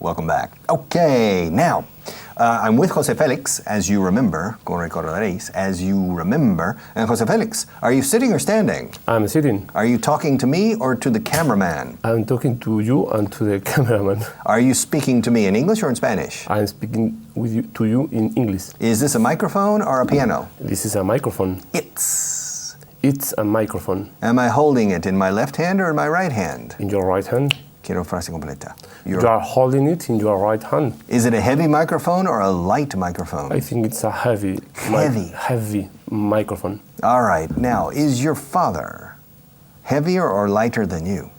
Welcome back. Okay, now, I'm with Jose Felix, as you remember, como recordaréis, as you remember. And Jose Felix, are you sitting or standing? I'm sitting. Are you talking to me or to the cameraman? I'm talking to you and to the cameraman. Are you speaking to me in English or in Spanish? I'm speaking to you in English. Is this a microphone or a piano? This is a microphone. It's a microphone. Am I holding it in my left hand or in my right hand? In your right hand. Quiero frase completa. You are holding it in your right hand. Is it a heavy microphone or a light microphone? I think it's a heavy microphone. All right. Now, is your father heavier or lighter than you?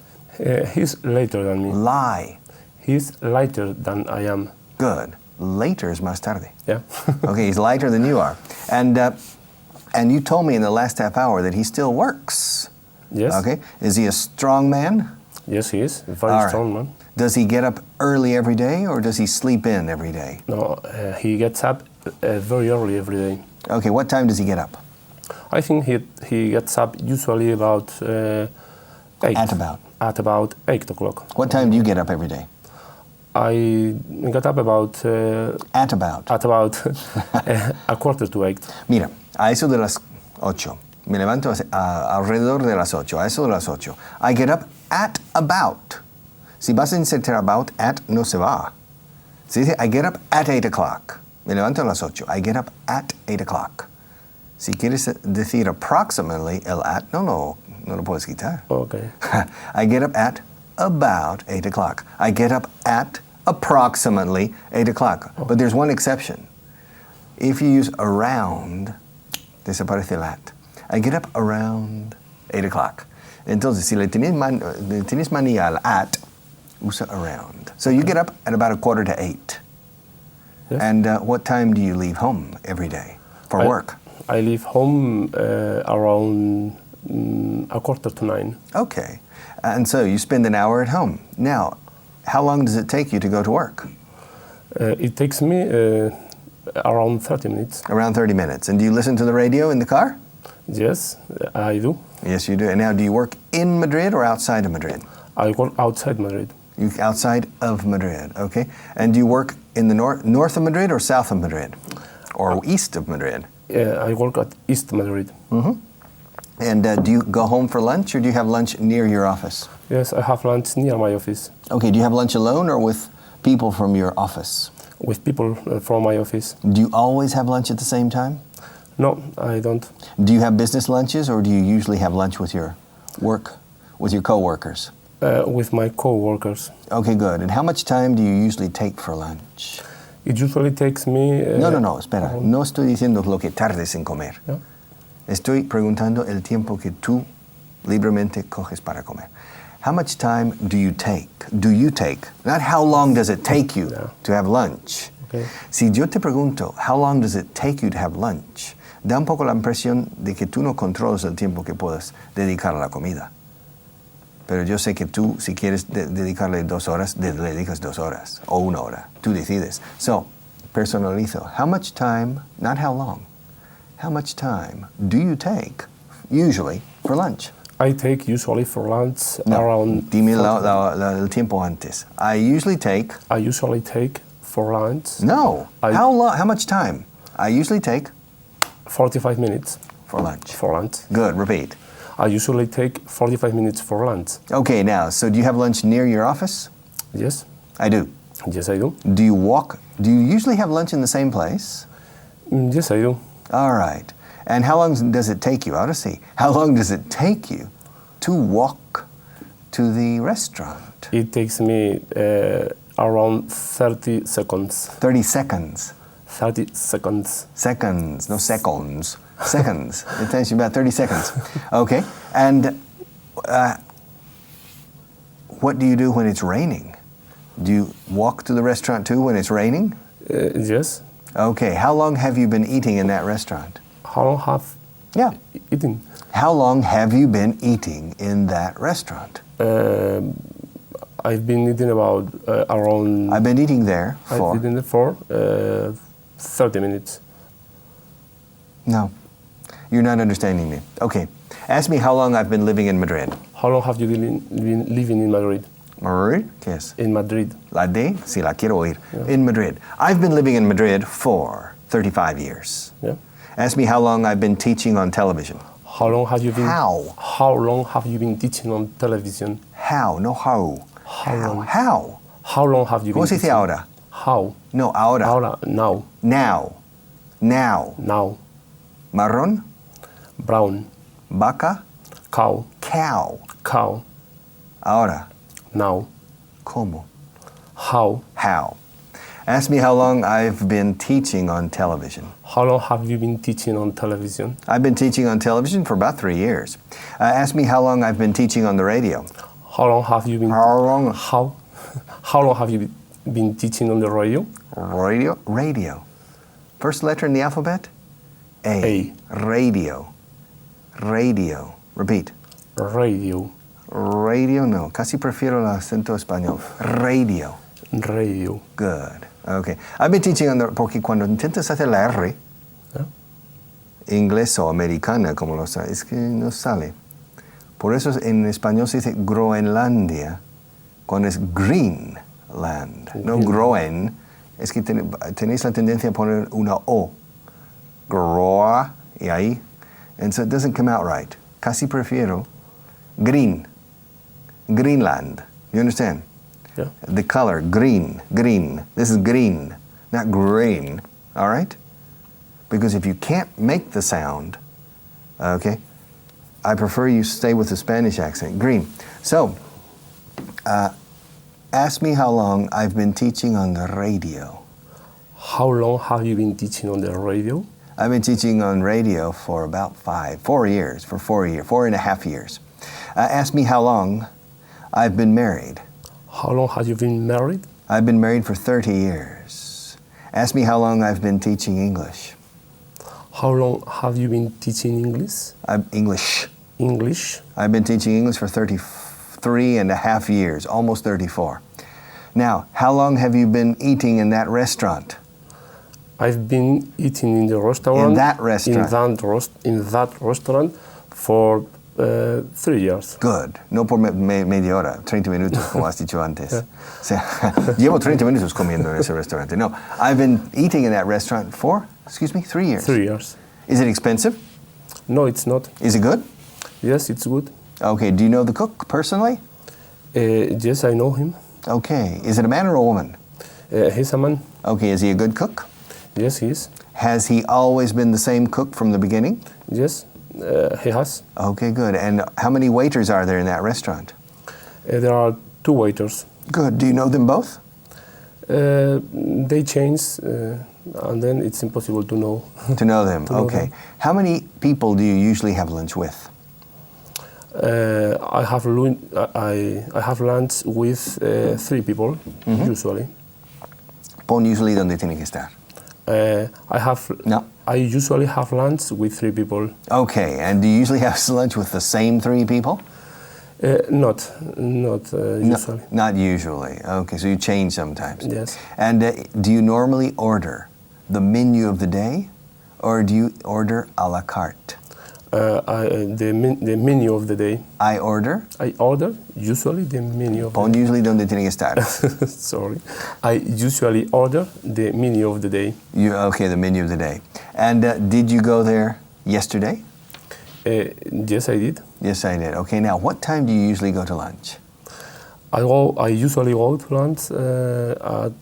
He's lighter than me. Lie. He's lighter than I am. Good. Later is más tarde. Yeah. Okay, he's lighter than you are. And you told me in the last half hour that he still works. Yes. Okay. Is he a strong man? Yes, he is. A very strong man. Does he get up early every day or does he sleep in every day? No, he gets up very early every day. Okay, what time does he get up? I think he gets up usually about 8. At about 8 o'clock. What time do you get up every day? I get up about... At about a quarter to 8. Mira, a eso de las 8. Me levanto alrededor de las 8, a eso de las 8. I get up at about. Si vas a insertar about, at no se va. Si dice, I get up at 8 o'clock. Me levanto a las 8. I get up at 8 o'clock. Si quieres decir approximately, el at no lo puedes quitar. Okay. I get up at about 8 o'clock. I get up at approximately 8 o'clock. Oh. But there's one exception. If you use around, desaparece el at. I get up around 8 o'clock. Entonces, si le tienes manía al at, usa around. So you get up at about 7:45. Yes. And what time do you leave home every day for work? I leave home around 8:45. Okay. And so you spend an hour at home. Now, how long does it take you to go to work? It takes me around 30 minutes. Around 30 minutes. And do you listen to the radio in the car? Yes, I do. Yes, you do. And now, do you work in Madrid or outside of Madrid? I work outside Madrid. You outside of Madrid, okay. And do you work in the north of Madrid or south of Madrid? Or east of Madrid? I work at East Madrid. Mm-hmm. And do you go home for lunch or do you have lunch near your office? Yes, I have lunch near my office. Okay, do you have lunch alone or with people from your office? With people from my office. Do you always have lunch at the same time? No, I don't. Do you have business lunches or do you usually have lunch with your co-workers? With my co-workers. Okay, good. And how much time do you usually take for lunch? It usually takes me... No, espera. No estoy diciendo lo que tardes en comer. Yeah. Estoy preguntando el tiempo que tú libremente coges para comer. How much time do you take? Not how long does it take you to have lunch. Okay. Si yo te pregunto, how long does it take you to have lunch? Da un poco la impresión de que tú no controlas el tiempo que puedes dedicar a la comida. Pero yo sé que tú, si quieres dedicarle 2 horas, le dedicas 2 horas o 1 hora. Tú decides. So, personalizo. How much time, not how long, how much time do you take, usually, for lunch? I take usually for lunch around... Dime el tiempo antes. I usually take for lunch... No. How much time? I usually take... 45 minutes. For lunch. For lunch. Good. Repeat. I usually take 45 minutes for lunch. Okay, now, so do you have lunch near your office? Yes. I do. Yes, I do. Do you walk? Do you usually have lunch in the same place? Yes, I do. All right. And how long does it take you? Ahora sí. How long does it take you to walk to the restaurant? It takes me around 30 seconds. 30 seconds. 30 seconds. Seconds, no seconds. Seconds. It takes you about 30 seconds. Okay. And what do you do when it's raining? Do you walk to the restaurant too when it's raining? Yes. Okay. How long have you been eating in that restaurant? How long have eaten? How long have you been eating in that restaurant? I've been eating about around... I've been eating there for... I've been eating for 30 minutes. No. You're not understanding me. Okay. Ask me how long I've been living in Madrid. How long have you been living in Madrid? Madrid? ¿Qué es? In Madrid. La D? Sí, la quiero oír. Yeah. In Madrid. I've been living in Madrid for 35 years. Yeah. Ask me how long I've been teaching on television. How long have you been? How? How long have you been teaching on television? How, no how. How? How? How long have you been ¿Cómo se dice teaching? ahora? How? No, ahora. Ahora, now. Now. Now. Now. Marrón. Brown. Vaca. Cow. Cow. Cow. Ahora. Now. ¿Cómo? How? How. Ask me how long I've been teaching on television. How long have you been teaching on television? I've been teaching on television for about 3 years. Ask me how long I've been teaching on the radio. How long have you been? How long? How long have you been teaching on the radio? Radio. Radio. First letter in the alphabet? A. Radio. Radio. Repeat. Radio. Radio, no. Casi prefiero el acento español. Radio. Radio. Good. Okay. I've been teaching on the... Porque cuando intentas hacer la R, inglés o americana, como lo sabes, es que no sale. Por eso en español se dice Groenlandia, cuando es Greenland. No Groen. Es que tenéis la tendencia a poner una O. Groa, y ahí. And so it doesn't come out right. Casi prefiero green. Greenland. You understand? Yeah. The color, green, green. This is green, not green, all right? Because if you can't make the sound, okay, I prefer you stay with the Spanish accent, green. So, ask me how long I've been teaching on the radio. How long have you been teaching on the radio? I've been teaching on radio for about 4 years, 4.5 years. Ask me how long I've been married. How long have you been married? I've been married for 30 years. Ask me how long I've been teaching English. How long have you been teaching English? English. English. I've been teaching English for 33.5 years, almost 34. Now, how long have you been eating in that restaurant? I've been eating in the restaurant. In that restaurant. In that restaurant for 3 years. Good. No por media hora, 30 minutos, como has dicho antes. O sea, llevo 30 minutos comiendo en ese restaurante. No, I've been eating in that restaurant for, 3 years. 3 years. Is it expensive? No, it's not. Is it good? Yes, it's good. Okay, do you know the cook personally? Yes, I know him. Okay, is it a man or a woman? He's a man. Okay, is he a good cook? Yes, he is. Has he always been the same cook from the beginning? Yes, he has. Okay, good. And how many waiters are there in that restaurant? There are 2 waiters. Good. Do you know them both? They change, and then it's impossible to know. To know them, to know okay. them. How many people do you usually have lunch with? I have lunch with 3 people, usually. Pon usually donde tiene que estar. I usually have lunch with 3 people. Okay, and do you usually have lunch with the same 3 people? Not usually. Not usually. Okay, so you change sometimes. Yes. And do you normally order the menu of the day, or do you order a la carte? The menu of the day. I order usually the menu of Pon usually donde tiene que estar. Sorry. I usually order the menu of the day. Okay, the menu of the day. And did you go there yesterday? Yes, I did. Yes, I did. Okay, now what time do you usually go to lunch? I usually go to lunch at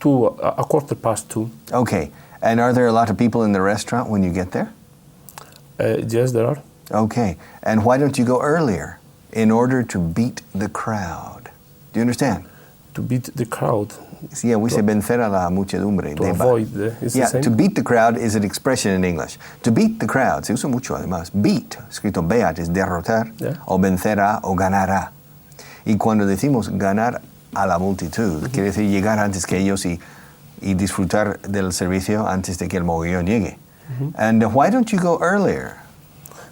2:15. Okay, and are there a lot of people in the restaurant when you get there? Yes, there are. Okay, and why don't you go earlier in order to beat the crowd? Do you understand? To beat the crowd. Yeah, we say vencer a la muchedumbre. To avoid is the same? To beat the crowd is an expression in English. To beat the crowd, se usa mucho además. Beat, escrito beat, es derrotar, o vencerá o ganará. Y cuando decimos ganar a la multitud, quiere decir llegar antes que ellos y disfrutar del servicio antes de que el mogollón llegue. And why don't you go earlier?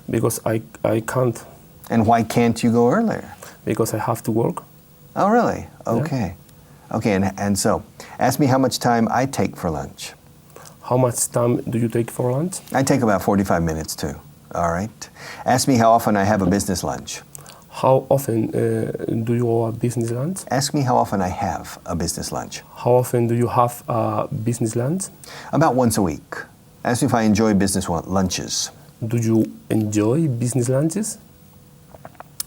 Because I can't. And why can't you go earlier? Because I have to work. Oh, really? Okay. Yeah. Okay, and so, ask me how much time I take for lunch. How much time do you take for lunch? I take about 45 minutes too, all right? Ask me how often I have a business lunch. How often do you have a business lunch? Ask me how often I have a business lunch. How often do you have a business lunch? About once a week. Ask me if I enjoy business lunches. Do you enjoy business lunches?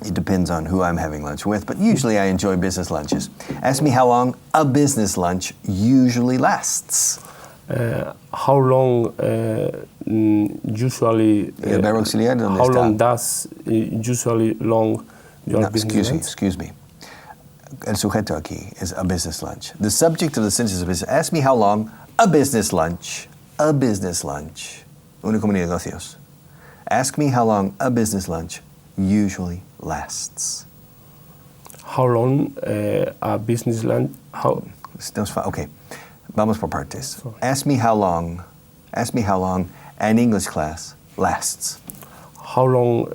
It depends on who I'm having lunch with, but usually I enjoy business lunches. Ask me how long a business lunch usually lasts. How long usually? El verbo auxiliar, ¿dónde how está? long does usually long your No, business lunch? excuse me. El sujeto aquí is a business lunch. The subject of the sentence is business. Ask me how long a business lunch, una comunidad de negocios. Ask me how long a business lunch usually lasts. How long a business lunch? Okay, vamos por partes. Sorry. Ask me how long an English class lasts. How long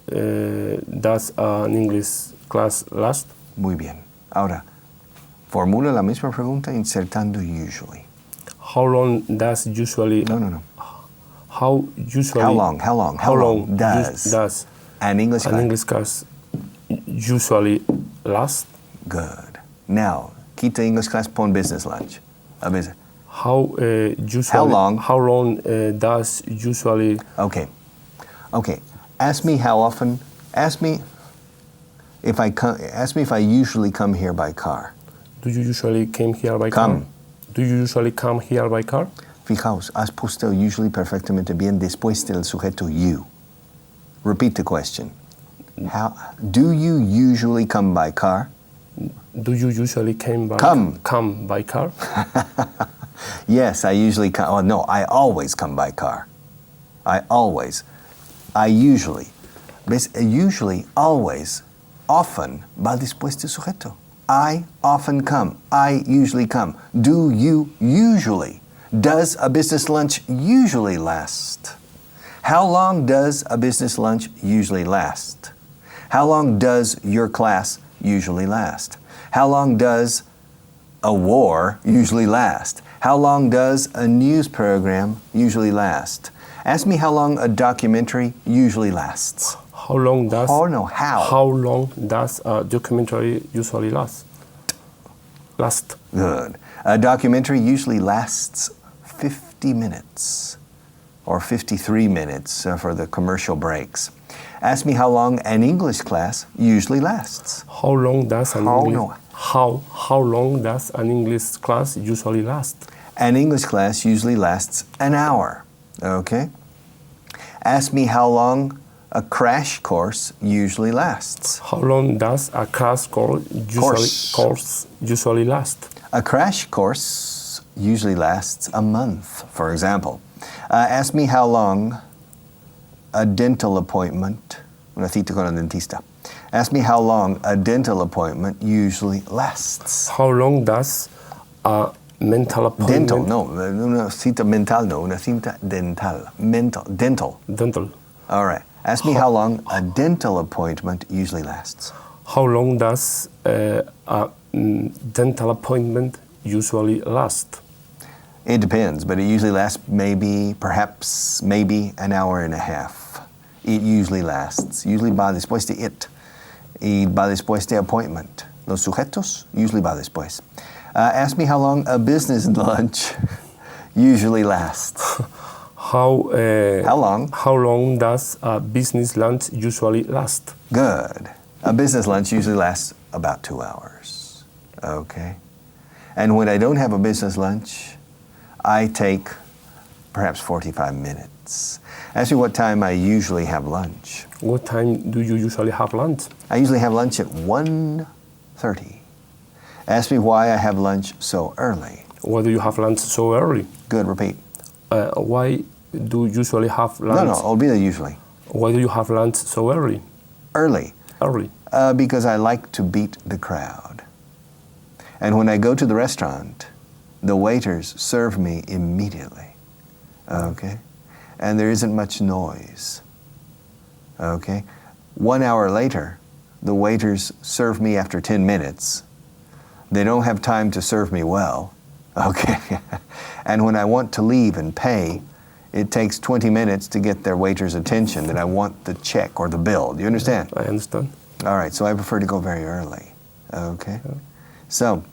does an English class last? Muy bien. Ahora, formula la misma pregunta insertando usually. How long does usually? No. How usually? How long does an English class usually last? Good. Now, quita English class, pon business lunch. How usually? How long does usually? Okay. Ask me how often. Ask me if I usually come here by car. Do you usually come here by car? Do you usually come here by car? Fijaos, has puesto usually perfectamente bien después del sujeto you. Repeat the question. Do you usually come by car? Do you usually come by car? Yes, I usually come. Oh, no, I always come by car. I usually. ¿Ves? Usually, always, often, va después del sujeto. I often come. I usually come. Do you usually? Does a business lunch usually last? How long does a business lunch usually last? How long does your class usually last? How long does a war usually last? How long does a news program usually last? Ask me how long a documentary usually lasts. How long does? Oh no, how? How long does a documentary usually last? Good. A documentary usually lasts 50 minutes or 53 minutes for the commercial breaks. Ask me how long an English class usually lasts. How long does an how long does an English class usually last? An English class usually lasts an hour. Okay? Ask me how long a crash course usually lasts. How long does a crash course usually last? A crash course usually lasts a month, for example. Ask me how long a dental appointment, una cita con el dentista. Ask me how long a dental appointment usually lasts. How long does a mental appointment? Dental, no, una cita mental, no, una cita dental. Dental. All right. Ask me how long a dental appointment usually lasts. How long does a dental appointment usually last? It depends, but it usually lasts maybe an hour and a half. It usually lasts. Usually va después de it. Y va después de appointment. Los sujetos usually va después. Ask me how long a business lunch usually lasts. How long? How long does a business lunch usually last? Good. A business lunch usually lasts about 2 hours. Okay. And when I don't have a business lunch, I take perhaps 45 minutes. Ask me what time I usually have lunch. What time do you usually have lunch? I usually have lunch at 1:30. Ask me why I have lunch so early. Why do you have lunch so early? Good, repeat. Why do you usually have lunch? No, olvida usually. Why do you have lunch so early? Early. Because I like to beat the crowd. And when I go to the restaurant, the waiters serve me immediately. Okay? And there isn't much noise. Okay? 1 hour later, the waiters serve me after 10 minutes. They don't have time to serve me well. Okay? And when I want to leave and pay, it takes 20 minutes to get their waiter's attention that I want the check or the bill. Do you understand? I understand. All right, so I prefer to go very early. Okay. So,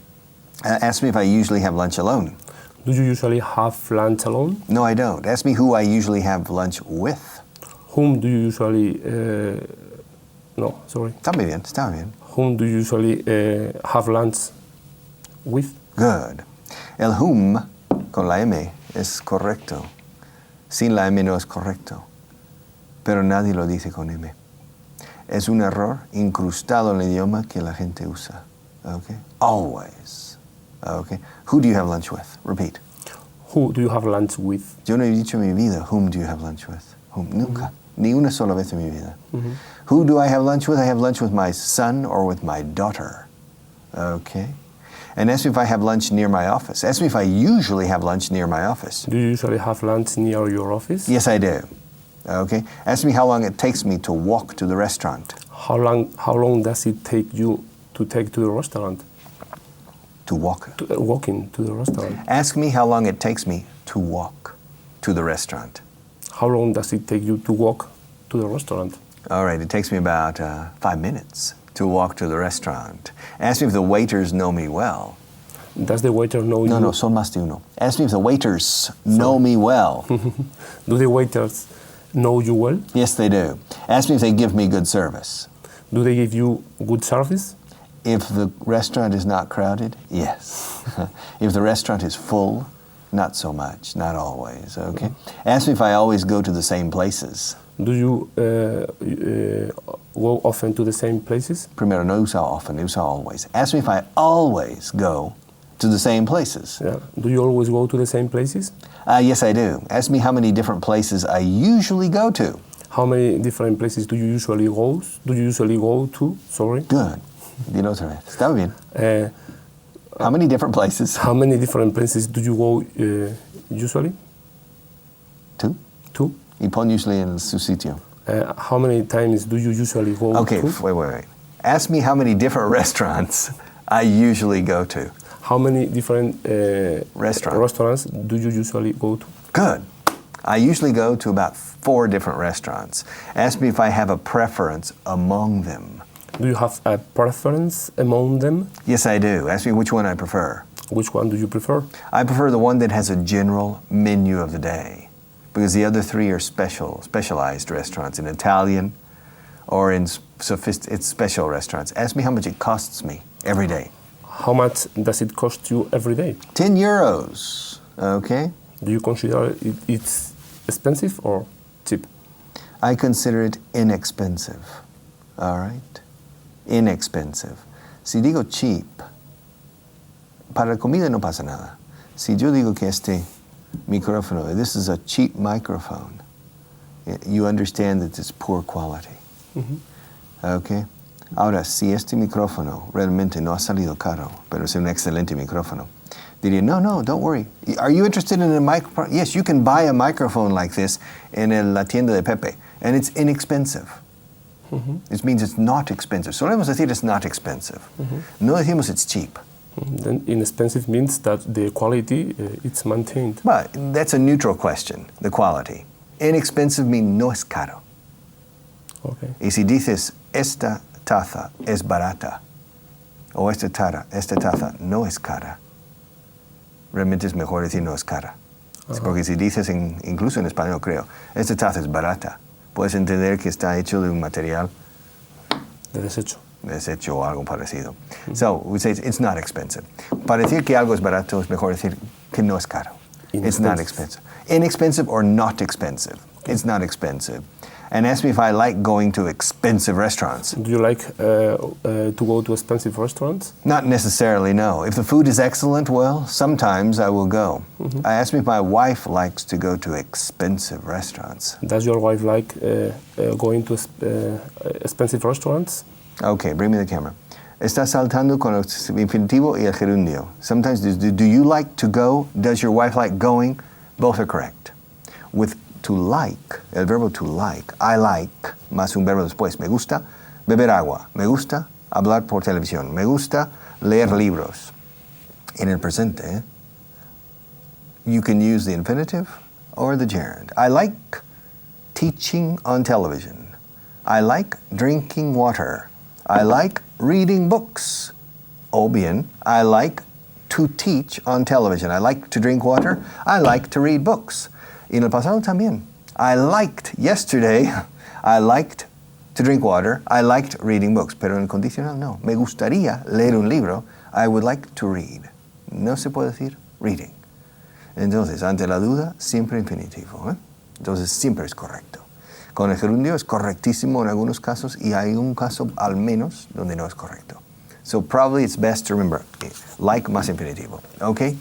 ask me if I usually have lunch alone. Do you usually have lunch alone? No, I don't. Ask me who I usually have lunch with. Whom do you usually... no, sorry. Está muy bien, está bien. Whom do you usually have lunch with? Good. El whom con la M es correcto. Sin la M no es correcto. Pero nadie lo dice con M. Es un error incrustado en el idioma que la gente usa. Okay? Always. Okay? Who do you have lunch with? Repeat. Who do you have lunch with? Yo no he dicho en mi vida, whom do you have lunch with? Whom? Nunca. Ni una sola vez en mi vida. Who do I have lunch with? I have lunch with my son or with my daughter. Okay? And ask me if I have lunch near my office. Ask me if I usually have lunch near my office. Do you usually have lunch near your office? Yes, I do. Okay? Ask me how long it takes me to walk to the restaurant. How long does it take you to take to the restaurant? To walk. Walking to the restaurant. Ask me how long it takes me to walk to the restaurant. How long does it take you to walk to the restaurant? All right, it takes me about 5 minutes to walk to the restaurant. Ask me if the waiters know me well. Does the waiter know you? No, son más de uno. Ask me if the waiters know me well. Do the waiters know you well? Yes, they do. Ask me if they give me good service. Do they give you good service? If the restaurant is not crowded, yes. If the restaurant is full, not so much, not always, okay? Ask me if I always go to the same places. Do you go often to the same places? Primero, no usa often, usa always. Ask me if I always go to the same places. Yeah. Do you always go to the same places? Yes, I do. Ask me how many different places I usually go to. How many different places do you usually go? Do you usually go to? Sorry. Good. Dilo otra vez. Está bien. How many different places? How many different places do you go usually? Two. Two. Y pon usually en su sitio. How many times do you usually go Okay, to? wait. Ask me how many different restaurants I usually go to. How many different restaurants do you usually go to? Good. I usually go to about 4 different restaurants. Ask me if I have a preference among them. Do you have a preference among them? Yes, I do. Ask me which one I prefer. Which one do you prefer? I prefer the one that has a general menu of the day, because the other 3 are specialized restaurants in Italian or in it's special restaurants. Ask me how much it costs me every day. How much does it cost you every day? 10 euros, okay? Do you consider it's expensive or cheap? I consider it inexpensive, all right? Inexpensive. Si digo cheap, para la comida no pasa nada. Si yo digo que este micrófono, this is a cheap microphone, you understand that it's poor quality. Okay? Ahora, si este micrófono realmente no ha salido caro, pero es un excelente micrófono, diría, no, don't worry. Are you interested in a microphone? Yes, you can buy a microphone like this in la tienda de Pepe, and it's inexpensive. It means it's not expensive. Solemos decir it's not expensive. No decimos it's cheap. Then inexpensive means that the quality it's maintained. But that's a neutral question, the quality. Inexpensive means no es caro. Okay. Y si dices, esta taza es barata, o esta taza no es cara, realmente es mejor decir no es cara. Porque si dices, incluso en español creo, esta taza es barata, puedes entender que está hecho de un material De desecho. O algo parecido. So we say it's not expensive. Para decir que algo es barato es mejor decir que no es caro. It's not expensive. Inexpensive or not expensive. It's not expensive. And ask me if I like going to expensive restaurants. Do you like to go to expensive restaurants? Not necessarily, no. If the food is excellent, well, sometimes I will go. I ask me if my wife likes to go to expensive restaurants. Does your wife like going to expensive restaurants? Okay, bring me the camera. Está saltando con el infinitivo y el gerundio. Sometimes, do you like to go? Does your wife like going? Both are correct. With to like, el verbo to like, I like, más un verbo después, me gusta beber agua, me gusta hablar por televisión, me gusta leer libros. En el presente, you can use the infinitive or the gerund. I like teaching on television. I like drinking water. I like reading books. O bien, I like to teach on television. I like to drink water. I like to read books. Y en el pasado también. I liked yesterday. I liked to drink water. I liked reading books. Pero en el condicional no. Me gustaría leer un libro. I would like to read. No se puede decir reading. Entonces, ante la duda, siempre infinitivo. Entonces, siempre es correcto. Con el gerundio es correctísimo en algunos casos y hay un caso al menos donde no es correcto. So probably it's best to remember like más infinitivo. Okay?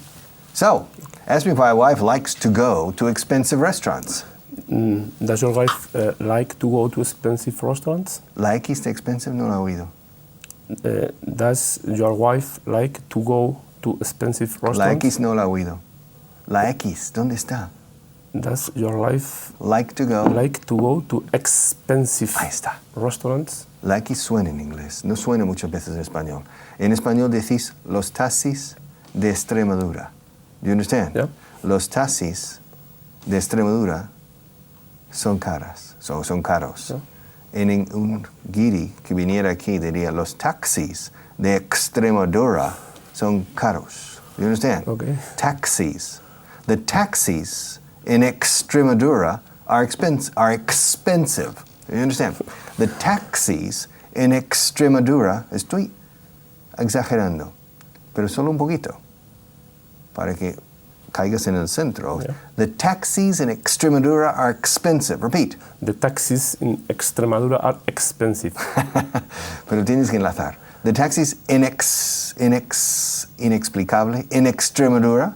So, ask me if my wife likes to go to expensive restaurants. Does your wife like to go to expensive restaurants? ¿La X de expensive no la he oído? Does your wife like to go to expensive restaurants? La X no la he oído. La X, ¿dónde está? Does your wife like to go to expensive Ahí está. restaurants? La X suena en inglés, no suena muchas veces en español. En español decís los taxis de Extremadura. Do you understand? Yeah. Los taxis de Extremadura son caras, son caros. Yeah. En un guiri que viniera aquí diría los taxis de Extremadura son caros. Do you understand? Okay. Taxis. The taxis in Extremadura are expensive. Do you understand? The taxis in Extremadura, estoy exagerando, pero solo un poquito, para que caigas en el centro. Yeah. The taxis in Extremadura are expensive. Repeat. The taxis in Extremadura are expensive. Pero tienes que enlazar. The taxis in inexplicable, in Extremadura,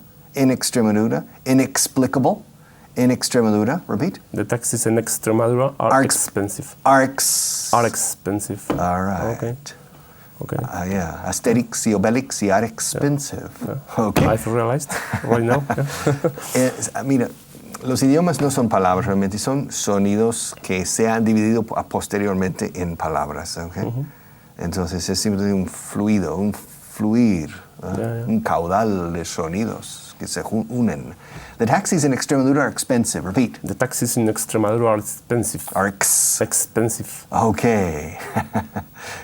inexplicable, in Extremadura. Repeat. The taxis in Extremadura are expensive. Are expensive. All right. Okay. Yeah. Asterix y Obelix are expensive. Yeah. Okay. I've realized right now. Yeah. Mira, los idiomas no son palabras realmente, son sonidos que se han dividido posteriormente en palabras. Okay? Mm-hmm. Entonces es simplemente un fluido, un fluir, un caudal de sonidos que se unen. The taxis in Extremadura are expensive. Repeat. The taxis in Extremadura are expensive. Expensive. Okay.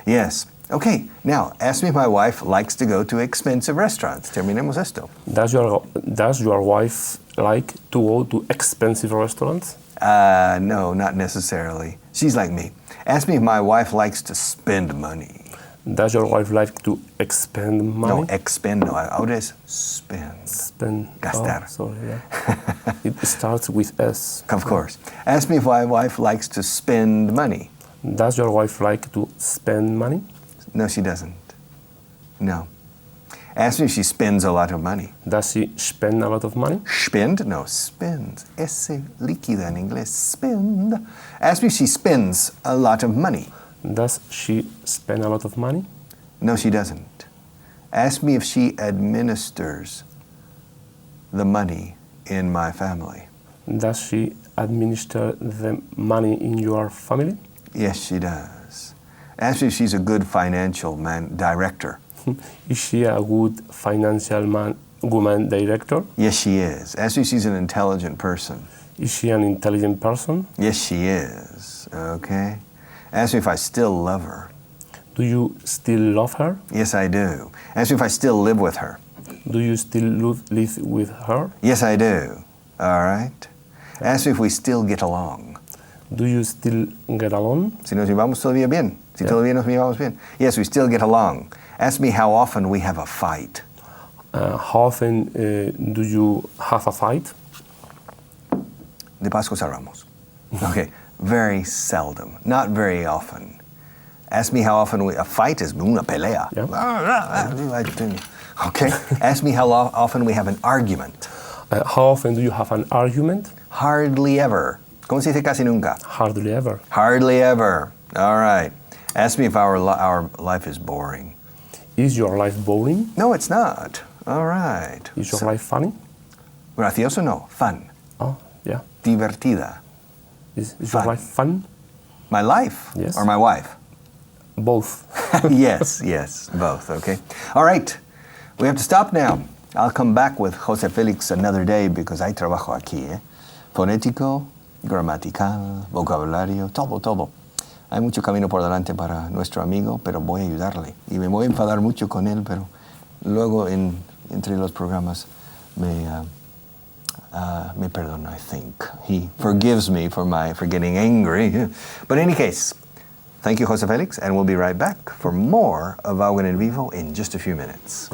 Yes. Okay. Now, ask me if my wife likes to go to expensive restaurants. Terminemos esto. Does your wife like to go to expensive restaurants? No, not necessarily. She's like me. Ask me if my wife likes to spend money. Does your wife like to expend money? No, expend. No, ahora es spend. Spend. Gastar. Oh, sorry, yeah. It starts with S. Of course. Ask me if my wife likes to spend money. Does your wife like to spend money? No, she doesn't. No. Ask me if she spends a lot of money. Does she spend a lot of money? Spend? No, spend. S líquida en inglés. Spend. Ask me if she spends a lot of money. Does she spend a lot of money? No, she doesn't. Ask me if she administers the money in my family. Does she administer the money in your family? Yes, she does. Ask me if she's a good financial director. Is she a good financial woman director? Yes, she is. Ask me if she's an intelligent person. Is she an intelligent person? Yes, she is. Okay. Ask me if I still love her. Do you still love her? Yes, I do. Ask me if I still live with her. Do you still live with her? Yes, I do. All right. Ask me if we still get along. Do you still get along? Si nos llevamos todavía bien. Si todavía nos llevamos bien. Yes, we still get along. Ask me how often we have a fight. How often do you have a fight? De Pascos a Ramos. Okay. Very seldom. Not very often. Ask me how often a fight is una pelea. Yeah. Okay. Ask me how often we have an argument. How often do you have an argument? Hardly ever. ¿Cómo se dice casi nunca? Hardly ever. Hardly ever. All right. Ask me if our life is boring. Is your life boring? No, it's not. All right. Is your life funny? Gracioso, no. Fun. Oh, yeah. Divertida. Is your life fun? My life? Yes. Or my wife? Both. Yes, both, okay. All right, we have to stop now. I'll come back with Jose Felix another day because hay trabajo aquí, Fonético, gramatical, vocabulario, todo. Hay mucho camino por delante para nuestro amigo, pero voy a ayudarle. Y me voy a enfadar mucho con él, pero luego entre los programas me perdona, I think. He forgives me for getting angry. But in any case, thank you, Jose Felix, and we'll be right back for more of Vaughan en Vivo in just a few minutes.